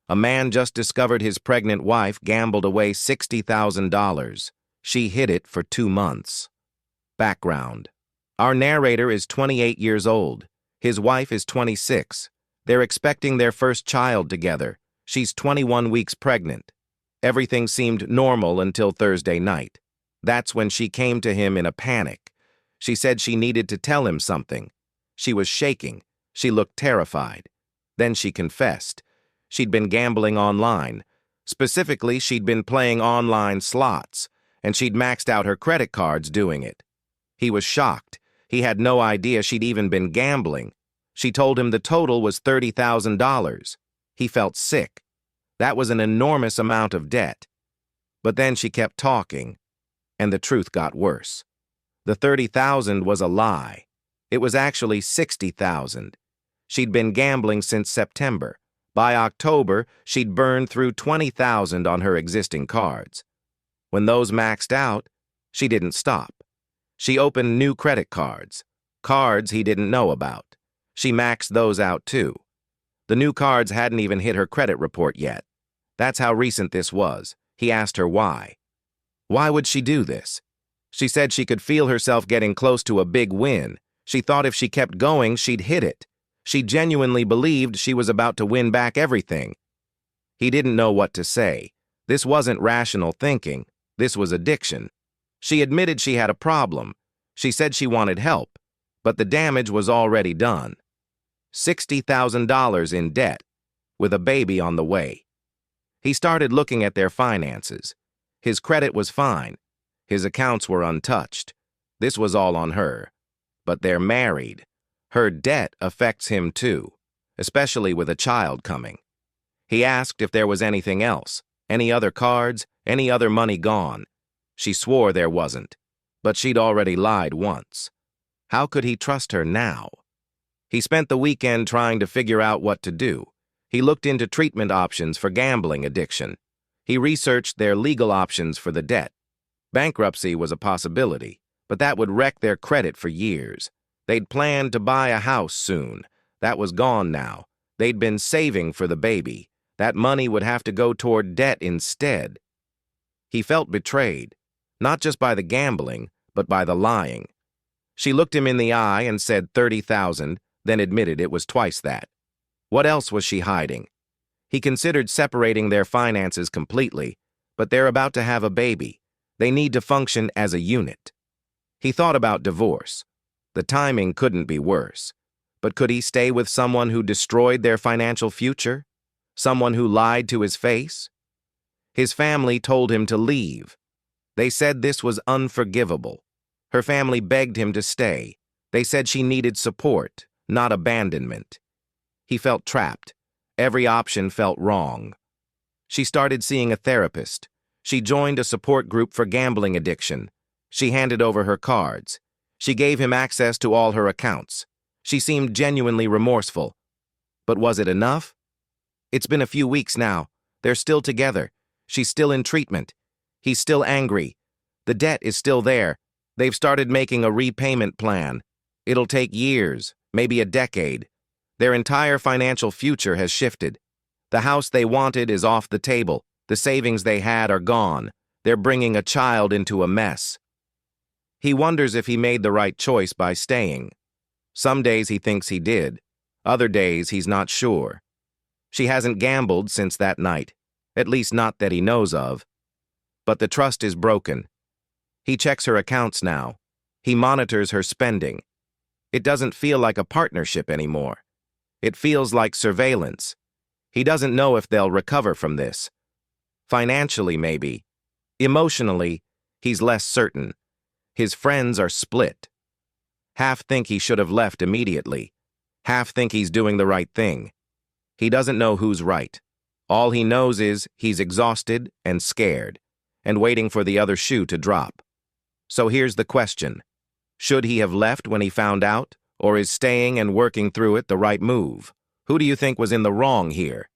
A man just discovered his pregnant wife gambled away $60,000. She hid it for 2 months. Background. Our narrator is 28 years old. His wife is 26. They're expecting their first child together. She's 21 weeks pregnant. Everything seemed normal until Thursday night. That's when she came to him in a panic. She said she needed to tell him something. She was shaking. She looked terrified. Then she confessed. She'd been gambling online. Specifically, she'd been playing online slots, and she'd maxed out her credit cards doing it. He was shocked. He had no idea she'd even been gambling. She told him the total was $30,000. He felt sick. That was an enormous amount of debt. But then she kept talking, and the truth got worse. The $30,000 was a lie. It was actually $60,000. She'd been gambling since September. By October, she'd burned through $20,000 on her existing cards. When those maxed out, she didn't stop. She opened new credit cards he didn't know about. She maxed those out too. The new cards hadn't even hit her credit report yet. That's how recent this was. He asked her why. Why would she do this? She said she could feel herself getting close to a big win. She thought if she kept going, she'd hit it. She genuinely believed she was about to win back everything. He didn't know what to say. This wasn't rational thinking. This was addiction. She admitted she had a problem. She said she wanted help, but the damage was already done. $60,000 in debt, with a baby on the way. He started looking at their finances. His credit was fine. His accounts were untouched. This was all on her. But they're married. Her debt affects him too, especially with a child coming. He asked if there was anything else, any other cards, any other money gone. She swore there wasn't, but she'd already lied once. How could he trust her now? He spent the weekend trying to figure out what to do. He looked into treatment options for gambling addiction. He researched their legal options for the debt. Bankruptcy was a possibility, but that would wreck their credit for years. They'd planned to buy a house soon. That was gone now. They'd been saving for the baby. That money would have to go toward debt instead. He felt betrayed, not just by the gambling, but by the lying. She looked him in the eye and said $30,000, then admitted it was twice that. What else was she hiding? He considered separating their finances completely, but they're about to have a baby. They need to function as a unit. He thought about divorce. The timing couldn't be worse. But could he stay with someone who destroyed their financial future? Someone who lied to his face? His family told him to leave. They said this was unforgivable. Her family begged him to stay. They said she needed support, not abandonment. He felt trapped. Every option felt wrong. She started seeing a therapist. She joined a support group for gambling addiction. She handed over her cards. She gave him access to all her accounts. She seemed genuinely remorseful. But was it enough? It's been a few weeks now. They're still together. She's still in treatment. He's still angry. The debt is still there. They've started making a repayment plan. It'll take years, maybe a decade. Their entire financial future has shifted. The house they wanted is off the table. The savings they had are gone. They're bringing a child into a mess. He wonders if he made the right choice by staying. Some days he thinks he did. Other days he's not sure. She hasn't gambled since that night, at least not that he knows of. But the trust is broken. He checks her accounts now. He monitors her spending. It doesn't feel like a partnership anymore. It feels like surveillance. He doesn't know if they'll recover from this. Financially, maybe. Emotionally, he's less certain. His friends are split. Half think he should have left immediately. Half think he's doing the right thing. He doesn't know who's right. All he knows is he's exhausted and scared, and waiting for the other shoe to drop. So here's the question. Should he have left when he found out, or is staying and working through it the right move? Who do you think was in the wrong here?